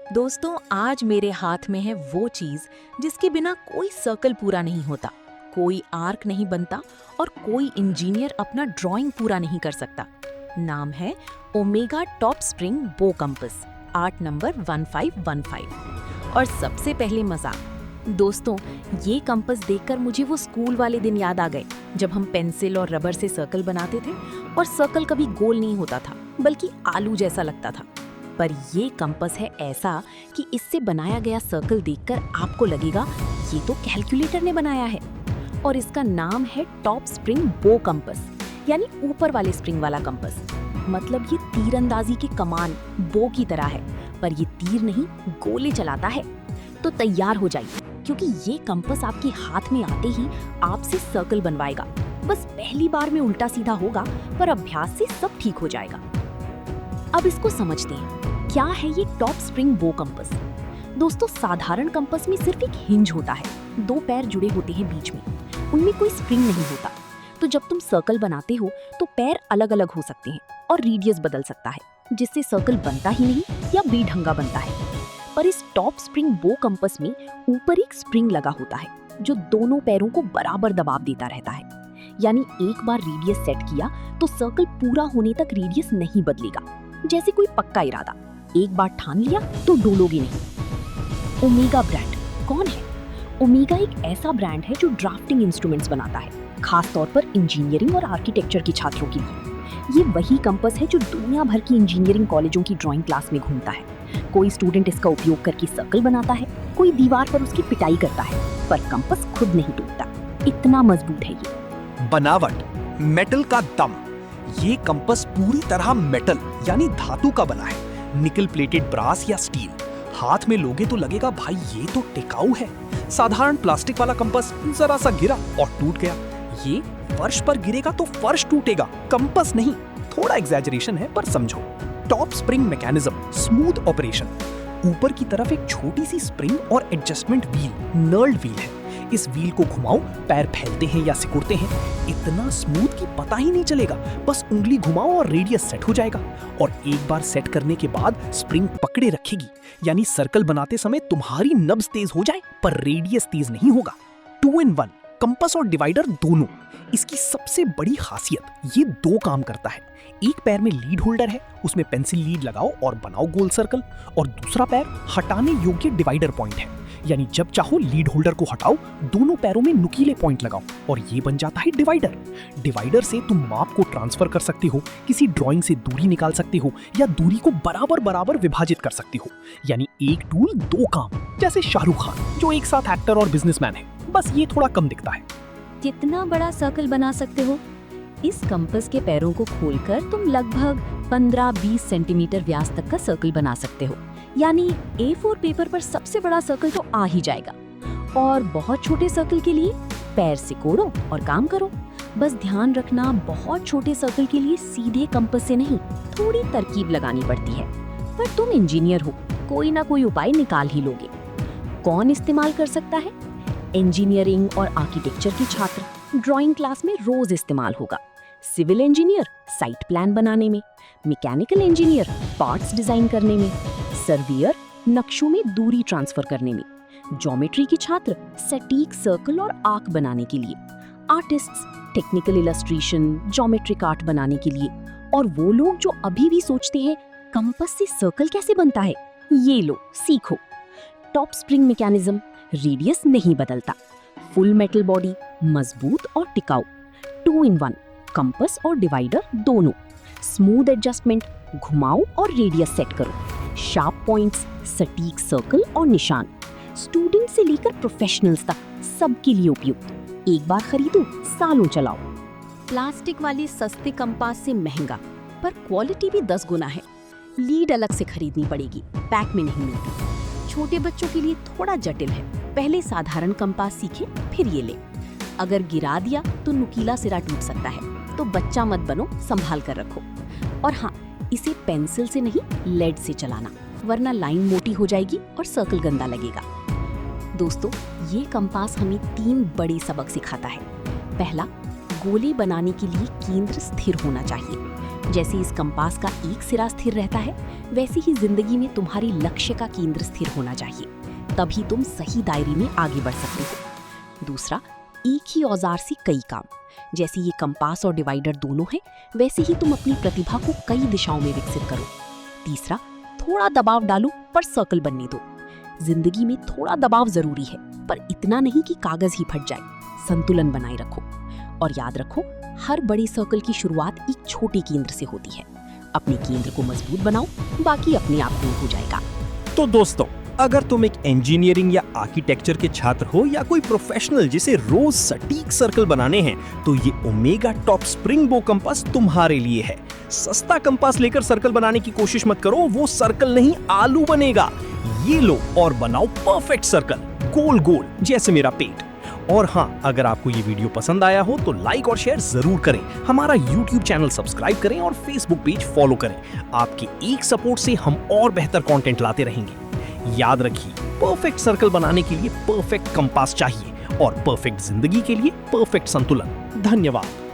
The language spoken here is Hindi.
दोस्तों, आज मेरे हाथ में है वो चीज जिसके बिना कोई सर्कल पूरा नहीं होता, कोई आर्क नहीं बनता और कोई इंजीनियर अपना ड्राइंग पूरा नहीं कर सकता। नाम है ओमेगा टॉप स्प्रिंग बो कंपास, आर्ट नंबर 1515। और सबसे पहले मजाक दोस्तों, ये कंपास देखकर मुझे वो स्कूल वाले दिन याद आ गए जब हम पेंसिल और रबर से सर्कल बनाते थे और सर्कल कभी गोल नहीं होता था बल्कि आलू जैसा लगता था। पर ये कंपास है ऐसा कि इससे बनाया गया सर्कल देखकर आपको लगेगा ये तो कैलकुलेटर ने बनाया है। और इसका नाम है टॉप स्प्रिंग बो कंपास, यानी ऊपर वाले स्प्रिंग वाला कंपास। मतलब ये तीरंदाजी के कमान बो की तरह है, पर ये तीर नहीं गोले चलाता है। तो तैयार हो जाइए, क्योंकि ये कंपास आपके हाथ में आते ही आपसे सर्कल बनवाएगा। बस पहली बार में उल्टा सीधा होगा, पर अभ्यास से सब ठीक हो जाएगा। अब इसको समझते हैं, क्या है ये टॉप स्प्रिंग बो कंपास। दोस्तों, साधारण कंपास में सिर्फ एक हिंज होता है, दो पैर जुड़े होते हैं बीच में, उनमें कोई स्प्रिंग नहीं होता। तो जब तुम सर्कल बनाते हो तो पैर अलग अलग हो सकते हैं और रेडियस बदल सकता है, जिससे सर्कल बनता ही नहीं या बेढंगा बनता है। पर इस टॉप स्प्रिंग बो कंपास में ऊपर एक स्प्रिंग लगा होता है जो दोनों पैरों को बराबर दबाव देता रहता है। यानी एक बार रेडियस सेट किया तो सर्कल पूरा होने तक रेडियस नहीं बदलेगा, जैसे कोई पक्का इरादा। एक बार ठान लिया तो डोलोगे नहीं। ओमेगा ब्रांड कौन है? ओमेगा एक ऐसा ब्रांड है जो ड्राफ्टिंग इंस्ट्रूमेंट्स बनाता है, खास तौर पर इंजीनियरिंग और आर्किटेक्चर के छात्रों के लिए। ये वही कंपास है जो दुनिया भर की इंजीनियरिंग कॉलेजों की ड्राइंग क्लास में घूमता है। कोई स्टूडेंट इसका उपयोग करके सर्कल बनाता है, कोई दीवार पर उसकी पिटाई करता है, पर कंपास खुद नहीं टूटता, इतना मजबूत है ये। बनावट, मेटल का दम। ये कंपास पूरी तरह मेटल यानी धातु का बना है, निकल प्लेटेड ब्रास या स्टील। हाथ में लोगे तो लगेगा भाई ये तो टिकाऊ है। साधारण प्लास्टिक वाला कंपास जरा सा गिरा और टूट गया। ये फर्श पर गिरेगा तो फर्श टूटेगा, कंपास नहीं। थोड़ा एग्जैजरेशन है पर समझो। Top spring mechanism, smooth operation. ऊपर की तरफ एक छोटी सी स्प्रिंग और एडजस्टमेंट व्हील, नर्ल्ड व्हील है। इस व्हील को घुमाओ, पैर फैलते हैं या सिकुड़ते हैं, इतना स्मूथ कि पता ही नहीं चलेगा। बस उंगली घुमाओ और रेडियस सेट हो जाएगा। और एक बार सेट करने के बाद स्प्रिंग पकड़े रखेगी, यानी सर्कल बनाते समय तुम्हारी नब्ज तेज हो जाए पर रेडियस तेज नहीं होगा। 2 in 1, कंपास और डिवाइडर दोनों। इसकी सबसे बड़ी खासियत, ये दो काम करता है। एक पैर में लीड होल्डर है, उसमें पेंसिल लीड लगाओ और बनाओ गोल सर्कल। और दूसरा पैर हटाने योग्य डिवाइडर पॉइंट है, यानी जब चाहो लीड होल्डर को हटाओ, दोनों पैरों में नुकीले पॉइंट लगाओ और ये बन जाता है डिवाइडर। डिवाइडर से तुम माप को ट्रांसफर कर सकते हो, किसी ड्राइंग से दूरी निकाल सकते हो या दूरी को बराबर बराबर विभाजित कर सकते हो। यानी एक टूल दो काम, जैसे शाहरुख खान जो एक साथ एक्टर और बिजनेसमैन है, बस ये थोड़ा कम दिखता है। कितना बड़ा सर्कल बना सकते हो? इस कंपास के पैरों को खोलकर तुम लगभग 15-20 सेंटीमीटर व्यास तक का सर्कल बना सकते हो। यानी A4 पेपर पर सबसे बड़ा सर्कल तो आ ही जाएगा। और बहुत छोटे सर्कल के लिए पैर सिकोड़ो और काम करो। बस ध्यान रखना, बहुत छोटे सर्कल के लिए सीधे कंपास से नहीं, थोड़ी तरकीब लगानी पड़ती है। पर तुम इंजीनियर हो, कोई ना कोई उपाय निकाल ही लोगे। कौन इस्तेमाल कर सकता है? इंजीनियरिंग और आर्किटेक्चर के छात्र, ड्राइंग क्लास में रोज इस्तेमाल होगा। सिविल इंजीनियर साइट प्लान बनाने में, मैकेनिकल इंजीनियर पार्ट्स डिजाइन करने में, सर्वेयर नक्शों में दूरी ट्रांसफर करने में, ज्योमेट्री के छात्र सटीक सर्कल और आर्क बनाने के लिए, artists technical illustration geometric art बनाने के लिए, और वो लोग जो अभी भी सोचते हैं कंपास से सर्कल कैसे बनता है, ये लो सीखो। टॉप स्प्रिंग मैकेनिज्म, रेडियस नहीं बदलता, फुल मेटल बॉडी, मजबूत और टिकाऊ, 2 in 1, कंपास और डिवाइडर दोनों, स्मूथ एडजस्टमेंट, घुमाओ और रेडियस सेट करो, शार्प पॉइंट्स, सटीक सर्कल और निशान। स्टूडेंट से लेकर प्रोफेशनल्स तक सबके लिए उपयुक्त। एक बार खरीदो, सालों चलाओ। प्लास्टिक वाले सस्ते कंपास से महंगा, पर क्वालिटी भी 10 गुना है। लीड अलग से खरीदनी पड़ेगी, पैक में नहीं मिलती। छोटे बच्चों के लिए थोड़ा जटिल है, पहले साधारण कंपास सीखे फिर ये ले। अगर गिरा दिया तो नुकीला सिरा टूट सकता है, तो बच्चा मत बनो, संभाल कर रखो। और हाँ, इसे पेंसिल से नहीं लेड से चलाना, वरना लाइन मोटी हो जाएगी और सर्कल गंदा लगेगा। दोस्तों, ये कंपास हमें 3 बड़े सबक सिखाता है। पहला, गोले बनाने के लिए केंद्र स्थिर होना चाहिए। जैसे इस कंपास का एक सिरा स्थिर रहता है, वैसे ही जिंदगी में तुम्हारी लक्ष्य का केंद्र स्थिर होना चाहिए, तभी तुम सही दायरे में आगे बढ़ सकते हो। दूसरा, एक ही औजार से कई काम। जैसे ये कंपास और डिवाइडर दोनों हैं, वैसे ही तुम अपनी प्रतिभा को कई दिशाओं में विकसित करो। तीसरा, थोड़ा दबाव डालो पर सर्कल बनने दो। जिंदगी में थोड़ा दबाव जरूरी है, पर इतना नहीं कि कागज ही फट जाए। संतुलन बनाए रखो और याद रखो, हर बड़े सर्कल की शुरुआत एक छोटे केंद्र से होती है। अपने केंद्र को मजबूत बनाओ, बाकी अपने आप दूर हो जाएगा। तो दोस्तों, अगर तुम एक इंजीनियरिंग या आर्किटेक्चर के छात्र हो या कोई प्रोफेशनल जिसे रोज सटीक सर्कल बनाने हैं, तो ये ओमेगा टॉप स्प्रिंग बो कंपास तुम्हारे लिए है। सस्ता कंपास लेकर सर्कल बनाने की कोशिश मत करो, वो सर्कल नहीं आलू बनेगा। ये लो और बनाओ परफेक्ट सर्कल, गोल गोल जैसे मेरा पेट। और हाँ, अगर आपको ये वीडियो पसंद आया हो तो लाइक और शेयर जरूर करें, हमारा YouTube चैनल सब्सक्राइब करें और Facebook पेज फॉलो करें। आपके एक सपोर्ट से हम और बेहतर कंटेंट लाते रहेंगे। याद रखिए, परफेक्ट सर्कल बनाने के लिए परफेक्ट कंपास चाहिए और परफेक्ट जिंदगी के लिए परफेक्ट संतुलन। धन्यवाद।